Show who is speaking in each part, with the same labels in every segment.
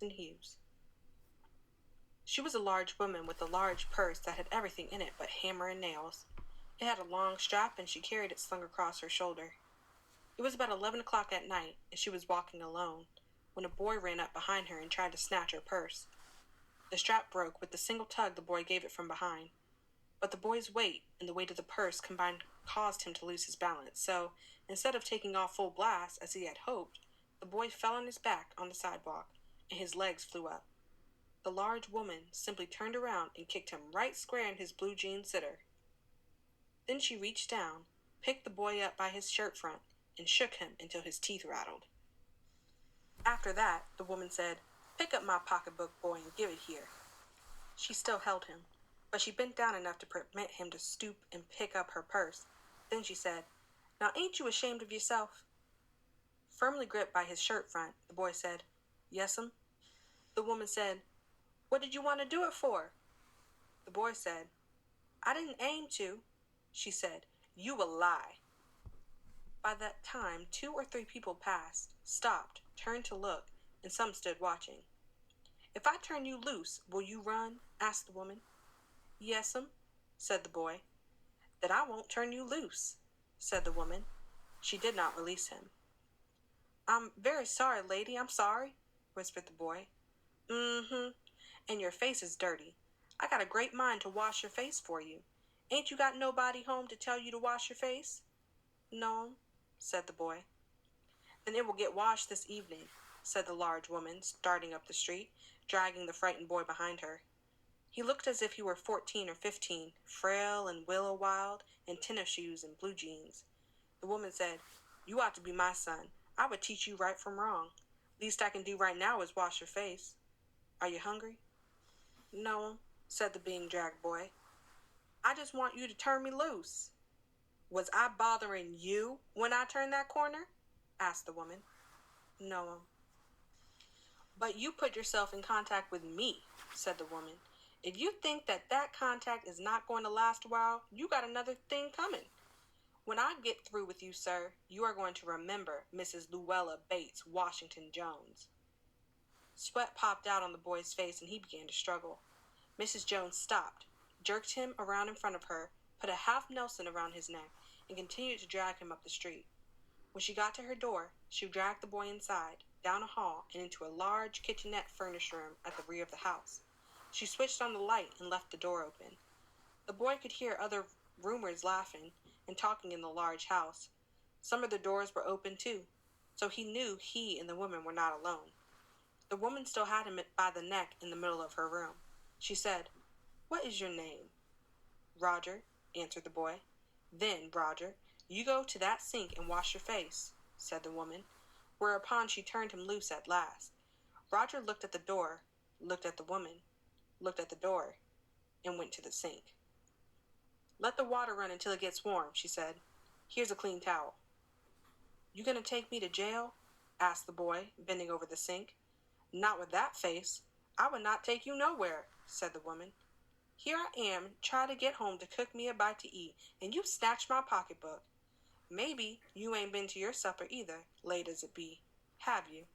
Speaker 1: Hughes. She was a large woman with a large purse that had everything in it but hammer and nails. It had a long strap, and she carried it slung across her shoulder. It was about 11 o'clock at night, and she was walking alone, when a boy ran up behind her and tried to snatch her purse. The strap broke with the single tug the boy gave it from behind. But the boy's weight and the weight of the purse combined caused him to lose his balance, so instead of taking off full blast, as he had hoped, the boy fell on his back on the sidewalk, and his legs flew up. The large woman simply turned around and kicked him right square in his blue jean sitter. Then she reached down, picked the boy up by his shirt front, and shook him until his teeth rattled. After that, the woman said, "Pick up my pocketbook, boy, and give it here." She still held him, but she bent down enough to permit him to stoop and pick up her purse. Then she said, "Now ain't you ashamed of yourself?" Firmly gripped by his shirt front, the boy said, "Yes'm." The woman said, "What did you want to do it for?" The boy said, "I didn't aim to." She said, "You a lie." By that time, 2 or 3 people passed, stopped, turned to look, and some stood watching. "If I turn you loose, will you run?" asked the woman. "Yes'm," said the boy. "Then I won't turn you loose," said the woman. She did not release him. "I'm very sorry, lady, I'm sorry," whispered the boy. "Mm-hmm. And your face is dirty. I got a great mind to wash your face for you. Ain't you got nobody home to tell you to wash your face?" "No," said the boy. "Then it will get washed this evening," said the large woman, starting up the street, dragging the frightened boy behind her. He looked as if he were 14 or 15, frail and willow-wild, in tennis shoes and blue jeans. The woman said, "You ought to be my son. I would teach you right from wrong. Least I can do right now is wash your face. Are you hungry?" "No," said the being dragged boy. "I just want you to turn me loose." "Was I bothering you when I turned that corner?" asked the woman. "No." "But you put yourself in contact with me," said the woman. "If you think that contact is not going to last a while, you got another thing coming. When I get through with you, sir, you are going to remember Mrs. Luella Bates Washington Jones." Sweat popped out on the boy's face, and he began to struggle. Mrs. Jones stopped, jerked him around in front of her, put a half Nelson around his neck, and continued to drag him up the street. When she got to her door, she dragged the boy inside, down a hall, and into a large kitchenette-furnished room at the rear of the house. She switched on the light and left the door open. The boy could hear other roomers laughing and talking in the large house. Some of the doors were open too, so he knew he and the woman were not alone. The woman still had him by the neck in the middle of her room. She said, "What is your name?" "Roger," answered the boy. "Then, Roger, you go to that sink and wash your face," said the woman, whereupon she turned him loose at last. Roger looked at the door, looked at the woman, looked at the door, and went to the sink. "Let the water run until it gets warm," she said. "Here's a clean towel." "You gonna take me to jail?" asked the boy, bending over the sink. "Not with that face. I would not take you nowhere," said the woman. "Here I am, try to get home to cook me a bite to eat, and you snatch my pocketbook. Maybe you ain't been to your supper either, late as it be. Have you?"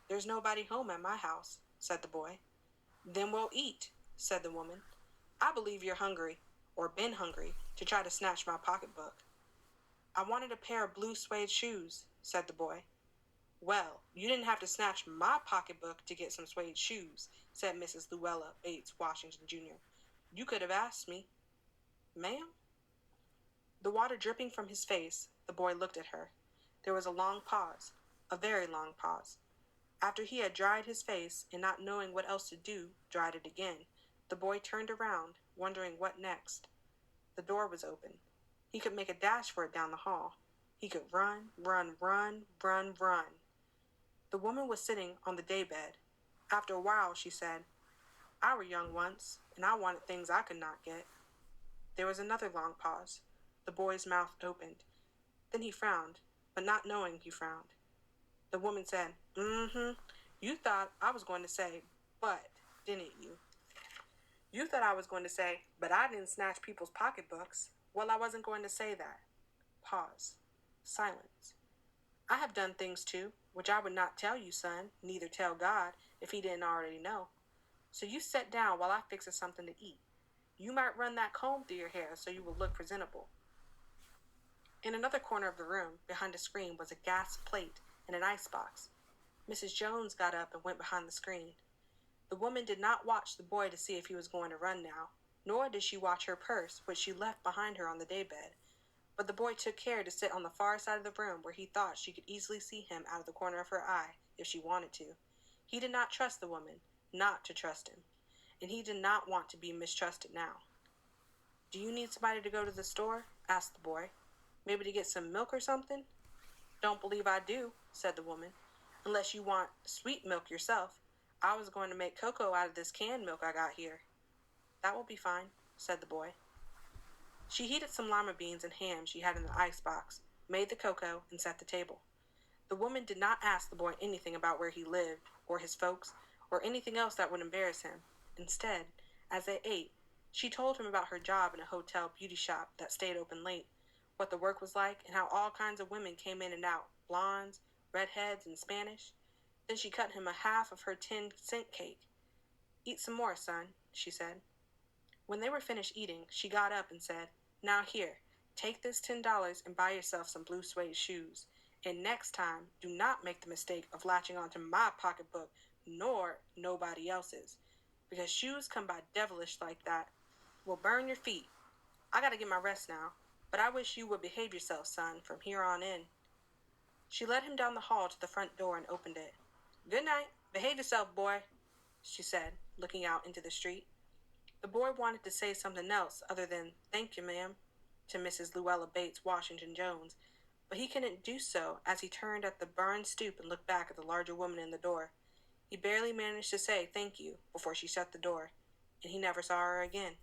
Speaker 1: "There's nobody home at my house," said the boy. "Then we'll eat," said the woman. "I believe you're hungry, or been hungry, to try to snatch my pocketbook." "I wanted a pair of blue suede shoes," said the boy. "Well, you didn't have to snatch my pocketbook to get some suede shoes," said Mrs. Luella Bates Washington, Jr. "You could have asked me." "Ma'am?" The water dripping from his face, the boy looked at her. There was a long pause, a very long pause. After he had dried his face, and not knowing what else to do, dried it again, the boy turned around, wondering what next. The door was open. He could make a dash for it down the hall. He could run, run, run, run, run. The woman was sitting on the daybed. After a while, she said, "I were young once, and I wanted things I could not get." There was another long pause. The boy's mouth opened. Then he frowned, but not knowing he frowned. The woman said, "Mm-hmm. You thought I was going to say, but, didn't you? You thought I was going to say, but I didn't snatch people's pocketbooks. Well, I wasn't going to say that." Pause. Silence. I have done things too, which I would not tell you, son, neither tell God, if he didn't already know. So you sit down while I fix us something to eat. You might run that comb through your hair so you will look presentable." In another corner of the room, behind a screen, was a gas plate and an icebox. Mrs. Jones got up and went behind the screen. The woman did not watch the boy to see if he was going to run now, nor did she watch her purse, which she left behind her on the daybed. But the boy took care to sit on the far side of the room where he thought she could easily see him out of the corner of her eye if she wanted to. He did not trust the woman, not to trust him, and he did not want to be mistrusted now. "Do you need somebody to go to the store?" asked the boy. "Maybe to get some milk or something?" "Don't believe I do," said the woman, "unless you want sweet milk yourself. I was going to make cocoa out of this canned milk I got here." "That will be fine," said the boy. She heated some lima beans and ham she had in the icebox, made the cocoa, and set the table. The woman did not ask the boy anything about where he lived, or his folks, or anything else that would embarrass him. Instead, as they ate, she told him about her job in a hotel beauty shop that stayed open late, what the work was like, and how all kinds of women came in and out, blondes, redheads, and Spanish. Then she cut him a half of her 10-cent cake. "Eat some more, son," she said. When they were finished eating, she got up and said, "Now here, take this $10 and buy yourself some blue suede shoes. And next time, do not make the mistake of latching onto my pocketbook, nor nobody else's, because shoes come by devilish like that will burn your feet. I gotta get my rest now, but I wish you would behave yourself, son, from here on in." She led him down the hall to the front door and opened it. "Good night. Behave yourself, boy," she said, looking out into the street. The boy wanted to say something else other than "Thank you, ma'am," to Mrs. Luella Bates Washington Jones, but he couldn't do so as he turned at the barn stoop and looked back at the larger woman in the door. He barely managed to say "thank you" before she shut the door, and he never saw her again.